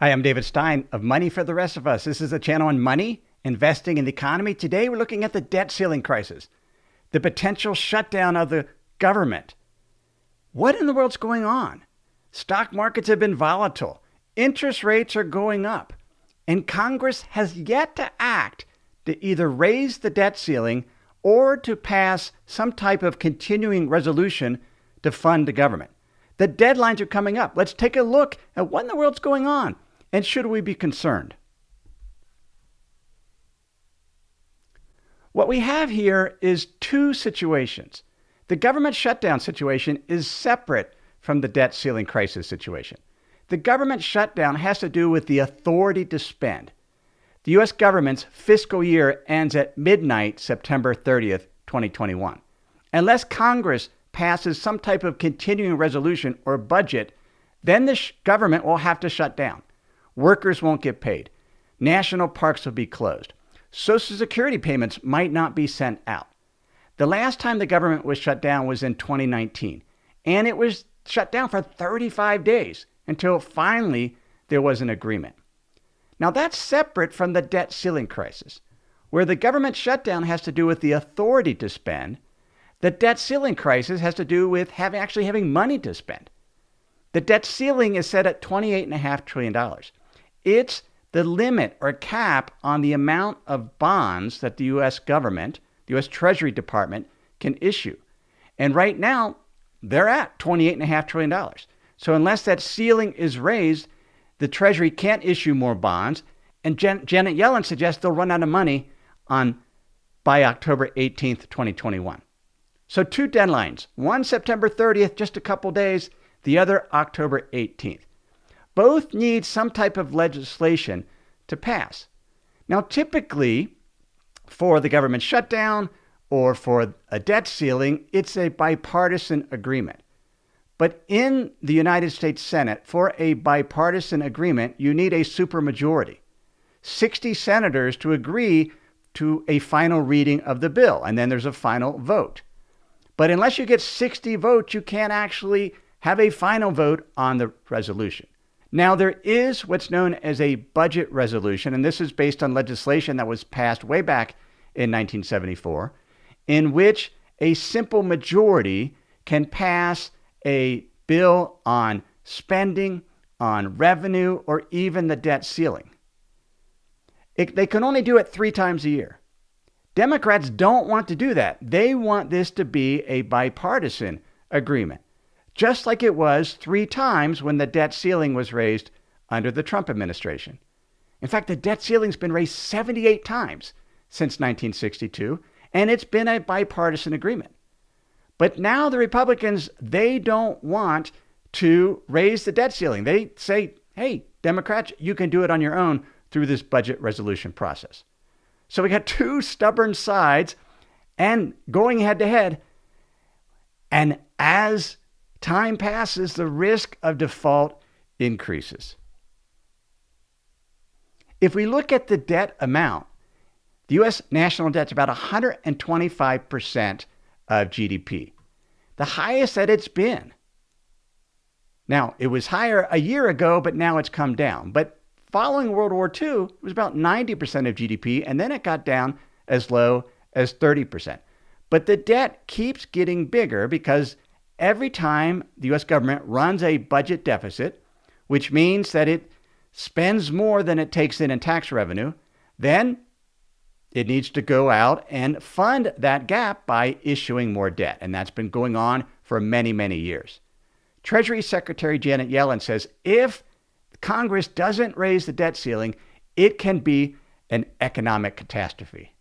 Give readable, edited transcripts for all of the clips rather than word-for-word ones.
Hi, I'm David Stein of Money for the Rest of Us. This is a channel on money, investing, in the economy. Today, we're looking at the debt ceiling crisis, the potential shutdown of the government. What in the world's going on? Stock markets have been volatile. Interest rates are going up. And Congress has yet to act to either raise the debt ceiling or to pass some type of continuing resolution to fund the government. The deadlines are coming up. Let's take a look at what in the world's going on. And should we be concerned? What we have here is two situations. The government shutdown situation is separate from the debt ceiling crisis situation. The government shutdown has to do with the authority to spend. The U.S. government's fiscal year ends at midnight, September 30th, 2021. Unless Congress passes some type of continuing resolution or budget, then the government will have to shut down. Workers won't get paid. National parks will be closed. Social Security payments might not be sent out. The last time the government was shut down was in 2019, and it was shut down for 35 days until finally there was an agreement. Now that's separate from the debt ceiling crisis, where the government shutdown has to do with the authority to spend. The debt ceiling crisis has to do with actually having money to spend. The debt ceiling is set at $28.5 trillion. It's the limit or cap on the amount of bonds that the U.S. government, the U.S. Treasury Department, can issue. And right now, they're at $28.5 trillion. So unless that ceiling is raised, the Treasury can't issue more bonds. And Janet Yellen suggests they'll run out of money by October 18th, 2021. So two deadlines, one September 30th, just a couple days, the other October 18th. Both need some type of legislation to pass. Now, typically, for the government shutdown or for a debt ceiling, it's a bipartisan agreement. But in the United States Senate, for a bipartisan agreement, you need a supermajority, 60 senators to agree to a final reading of the bill, and then there's a final vote. But unless you get 60 votes, you can't actually have a final vote on the resolution. Now, there is what's known as a budget resolution, and this is based on legislation that was passed way back in 1974, in which a simple majority can pass a bill on spending, on revenue, or even the debt ceiling. They can only do it 3 times a year. Democrats don't want to do that. They want this to be a bipartisan agreement, just like it was 3 times when the debt ceiling was raised under the Trump administration. In fact, the debt ceiling's been raised 78 times since 1962, and it's been a bipartisan agreement. But now the Republicans, they don't want to raise the debt ceiling. They say, hey, Democrats, you can do it on your own through this budget resolution process. So we got 2 stubborn sides and going head to head. And as time passes, the risk of default increases. If we look at the debt amount, the U.S. national debt is about 125% of GDP, the highest that it's been. Now, it was higher a year ago, but now it's come down. But following World War II, it was about 90% of GDP, and then it got down as low as 30%. But the debt keeps getting bigger because every time the U.S. government runs a budget deficit, which means that it spends more than it takes in tax revenue, then it needs to go out and fund that gap by issuing more debt. And that's been going on for many, many years. Treasury Secretary Janet Yellen says if Congress doesn't raise the debt ceiling, it can be an economic catastrophe.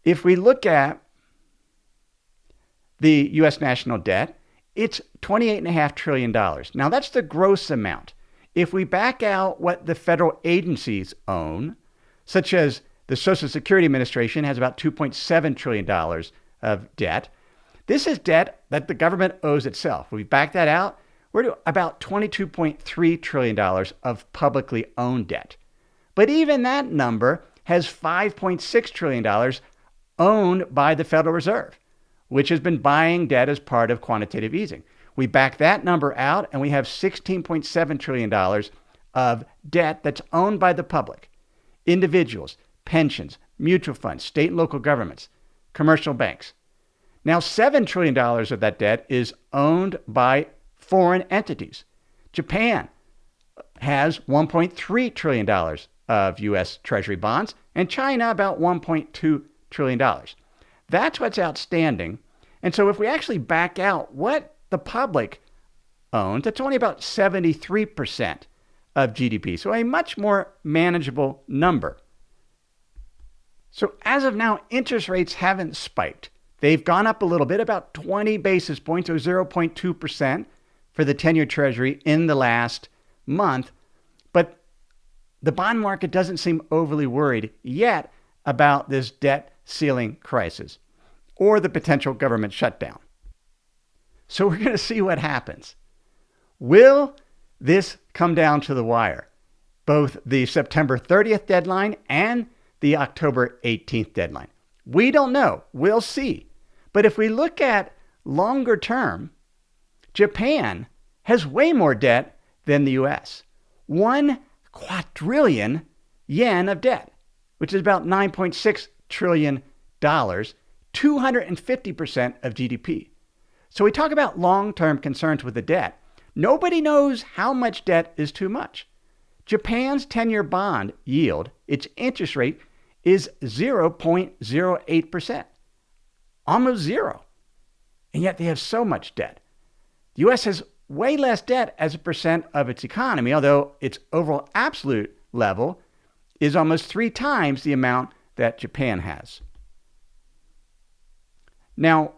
If we look at the U.S. national debt, it's $28.5 trillion. Now, that's the gross amount. If we back out what the federal agencies own, such as the Social Security Administration has about $2.7 trillion of debt. This is debt that the government owes itself. If we back that out, we're to about $22.3 trillion of publicly owned debt. But even that number has $5.6 trillion owned by the Federal Reserve, which has been buying debt as part of quantitative easing. We back that number out and we have $16.7 trillion of debt that's owned by the public, individuals, pensions, mutual funds, state and local governments, commercial banks. Now, $7 trillion of that debt is owned by foreign entities. Japan has $1.3 trillion of U.S. Treasury bonds, and China about $1.2 trillion. That's what's outstanding. And so if we actually back out what the public owns, it's only about 73% of GDP, so a much more manageable number. So as of now, interest rates haven't spiked. They've gone up a little bit, about 20 basis points or 0.2% for the 10-year Treasury in the last month. But the bond market doesn't seem overly worried yet about this debt ceiling crisis or the potential government shutdown. So we're going to see what happens. Will this come down to the wire? Both the September 30th deadline and the October 18th deadline. We don't know. We'll see. But if we look at longer term, Japan has way more debt than the U.S. 1 quadrillion yen of debt, which is about $9.6 trillion, 250% of GDP. So we talk about long-term concerns with the debt. Nobody knows how much debt is too much. Japan's 10-year bond yield, its interest rate, is 0.08%. Almost zero. And yet they have so much debt. The U.S. has way less debt as a percent of its economy, although its overall absolute level is almost 3 times the amount that Japan has. Now,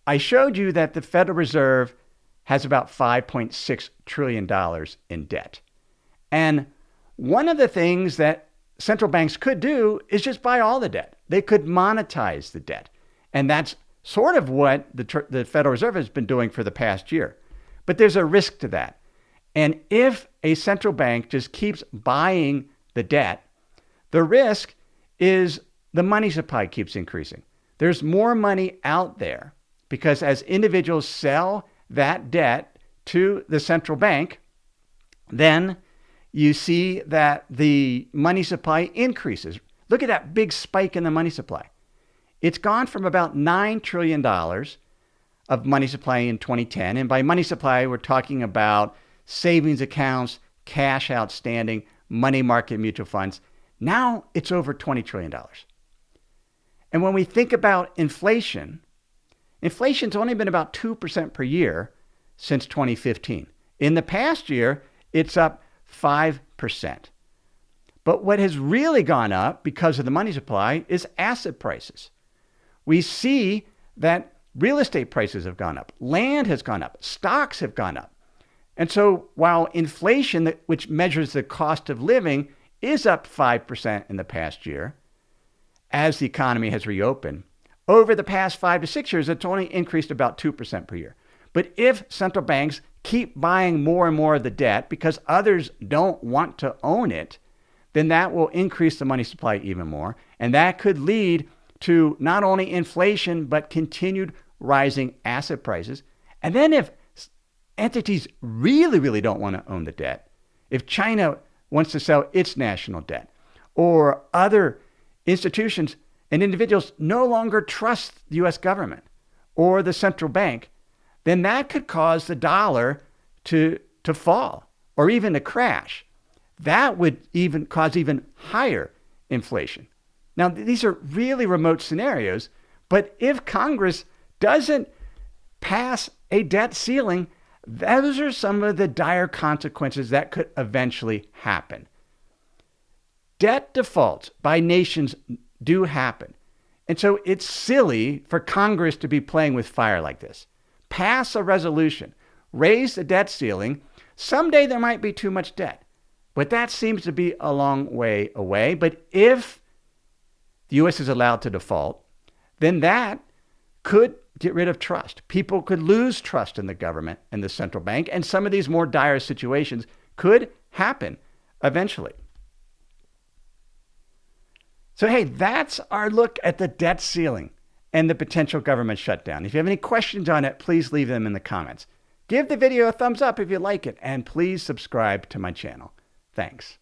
I showed you that the Federal Reserve has about $5.6 trillion in debt. And one of the things that central banks could do is just buy all the debt. They could monetize the debt. And that's sort of what the Federal Reserve has been doing for the past year. But there's a risk to that. And if a central bank just keeps buying the debt, the risk is the money supply keeps increasing. There's more money out there because as individuals sell that debt to the central bank, then you see that the money supply increases. Look at that big spike in the money supply. It's gone from about $9 trillion of money supply in 2010. And by money supply, we're talking about savings accounts, cash outstanding, money market mutual funds. Now it's over $20 trillion. And when we think about inflation, inflation's only been about 2% per year since 2015. In the past year, it's up 5%. But what has really gone up because of the money supply is asset prices. We see that real estate prices have gone up, land has gone up, stocks have gone up. And so while inflation, which measures the cost of living, is up 5% in the past year, as the economy has reopened, over the past 5 to 6 years, it's only increased about 2% per year. But if central banks keep buying more and more of the debt because others don't want to own it, then that will increase the money supply even more. And that could lead to not only inflation, but continued rising asset prices. And then if entities really don't want to own the debt, if China wants to sell its national debt, or other institutions and individuals no longer trust the U.S. government or the central bank, then that could cause the dollar to fall or even to crash. That would even cause even higher inflation. Now, these are really remote scenarios, but if Congress doesn't pass a debt ceiling, those are some of the dire consequences that could eventually happen. Debt defaults by nations do happen. And so it's silly for Congress to be playing with fire like this. Pass a resolution, raise the debt ceiling. Someday there might be too much debt, but that seems to be a long way away. But if the U.S. is allowed to default, then that could get rid of trust. People could lose trust in the government and the central bank, and some of these more dire situations could happen eventually. So, hey, that's our look at the debt ceiling and the potential government shutdown. If you have any questions on it, please leave them in the comments. Give the video a thumbs up if you like it, and please subscribe to my channel. Thanks.